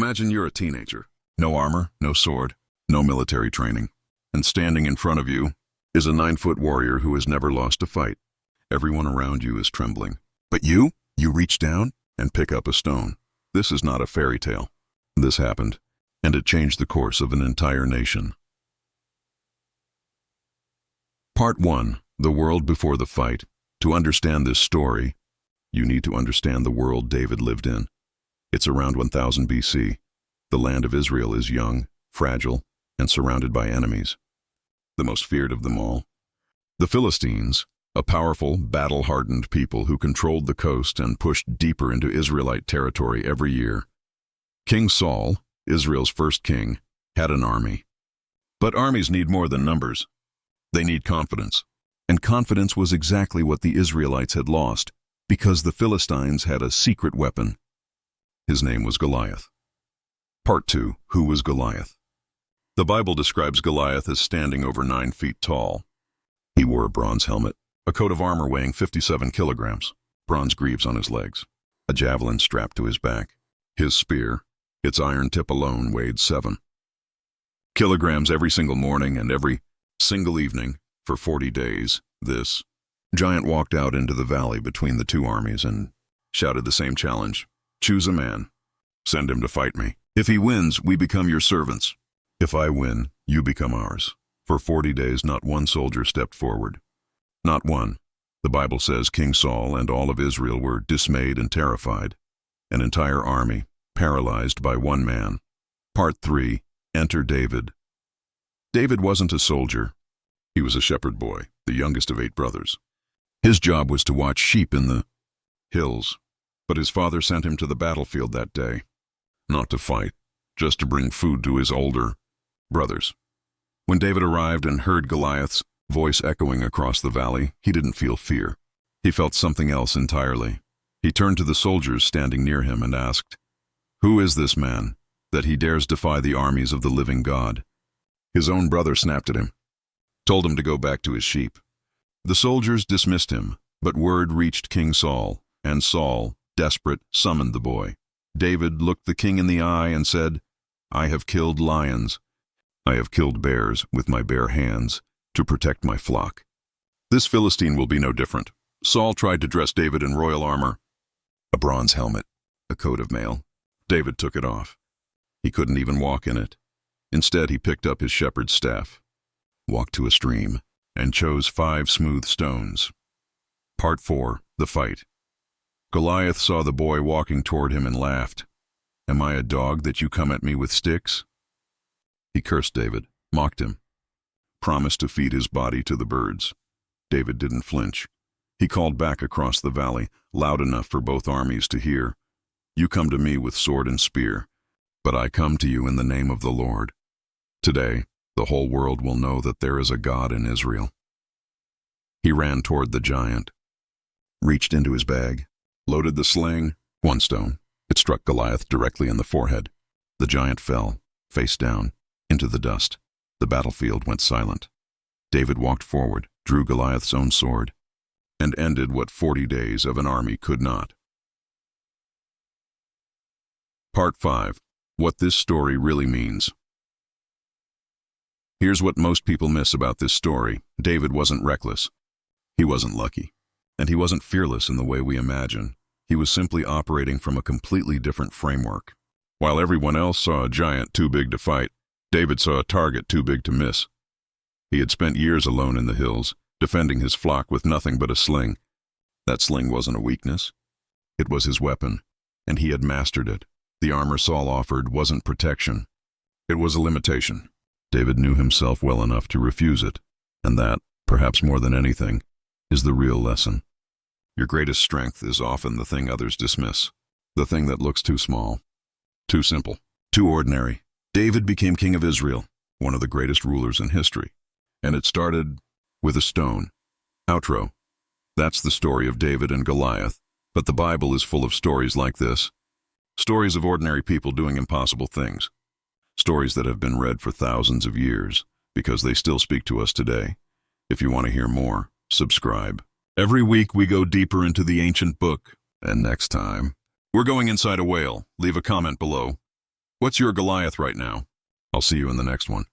Imagine you're a teenager. No armor, no sword, no military training. And standing in front of you is a 9-foot warrior who has never lost a fight. Everyone around you is trembling. But you reach down and pick up a stone. This is not a fairy tale. This happened, and it changed the course of an entire nation. Part 1. The world before the fight. To understand this story, you need to understand the world David lived in. It's around 1000 BC. The land of Israel is young, fragile, and surrounded by enemies. The most feared of them all, the Philistines, a powerful, battle-hardened people who controlled the coast and pushed deeper into Israelite territory every year. King Saul, Israel's first king, had an army. But armies need more than numbers. They need confidence. And confidence was exactly what the Israelites had lost, because the Philistines had a secret weapon. His name was Goliath. Part 2. Who was Goliath? The Bible describes Goliath as standing over 9 feet tall. He wore a bronze helmet, a coat of armor weighing 57 kilograms, bronze greaves on his legs, a javelin strapped to his back. His spear, its iron tip alone, weighed 7 kilograms every single morning and every single evening for 40 days. This giant walked out into the valley between the two armies and shouted the same challenge. Choose a man. Send him to fight me. If he wins, we become your servants. If I win, you become ours. For 40 days, not one soldier stepped forward. Not one. The Bible says King Saul and all of Israel were dismayed and terrified. An entire army, paralyzed by one man. Part 3. Enter David. David wasn't a soldier. He was a shepherd boy, the youngest of 8 brothers. His job was to watch sheep in the hills, but his father sent him to the battlefield that day. Not to fight, just to bring food to his older brothers. When David arrived and heard Goliath's voice echoing across the valley, he didn't feel fear. He felt something else entirely. He turned to the soldiers standing near him and asked, "Who is this man, that he dares defy the armies of the living God?" His own brother snapped at him, told him to go back to his sheep. The soldiers dismissed him, but word reached King Saul, and Saul, desperate, summoned the boy. David looked the king in the eye and said, "I have killed lions. I have killed bears with my bare hands to protect my flock." This Philistine will be no different. Saul tried to dress David in royal armor, a bronze helmet, a coat of mail. David took it off. He couldn't even walk in it. Instead, he picked up his shepherd's staff, walked to a stream, and chose 5 smooth stones. Part 4. The fight. Goliath saw the boy walking toward him and laughed. "Am I a dog that you come at me with sticks?" He cursed David, mocked him, promised to feed his body to the birds. David didn't flinch. He called back across the valley, loud enough for both armies to hear, "You come to me with sword and spear, but I come to you in the name of the Lord." Today, the whole world will know that there is a God in Israel. He ran toward the giant, reached into his bag, loaded the sling, 1 stone. It struck Goliath directly in the forehead. The giant fell, face down, into the dust. The battlefield went silent. David walked forward, drew Goliath's own sword, and ended what 40 days of an army could not. Part 5. What this story really means. Here's what most people miss about this story. David wasn't reckless. He wasn't lucky. And he wasn't fearless in the way we imagine. He was simply operating from a completely different framework. While everyone else saw a giant too big to fight, David saw a target too big to miss. He had spent years alone in the hills, defending his flock with nothing but a sling. That sling wasn't a weakness. It was his weapon, and he had mastered it. The armor Saul offered wasn't protection. It was a limitation. David knew himself well enough to refuse it, and that, perhaps more than anything, is the real lesson. Your greatest strength is often the thing others dismiss, the thing that looks too small, too simple, too ordinary. David became king of Israel, one of the greatest rulers in history, and it started with a stone. Outro. That's the story of David and Goliath, but the Bible is full of stories like this. Stories of ordinary people doing impossible things. Stories that have been read for thousands of years, because they still speak to us today. If you want to hear more, subscribe. Every week we go deeper into the ancient book, and next time, we're going inside a whale. Leave a comment below. What's your Goliath right now? I'll see you in the next one.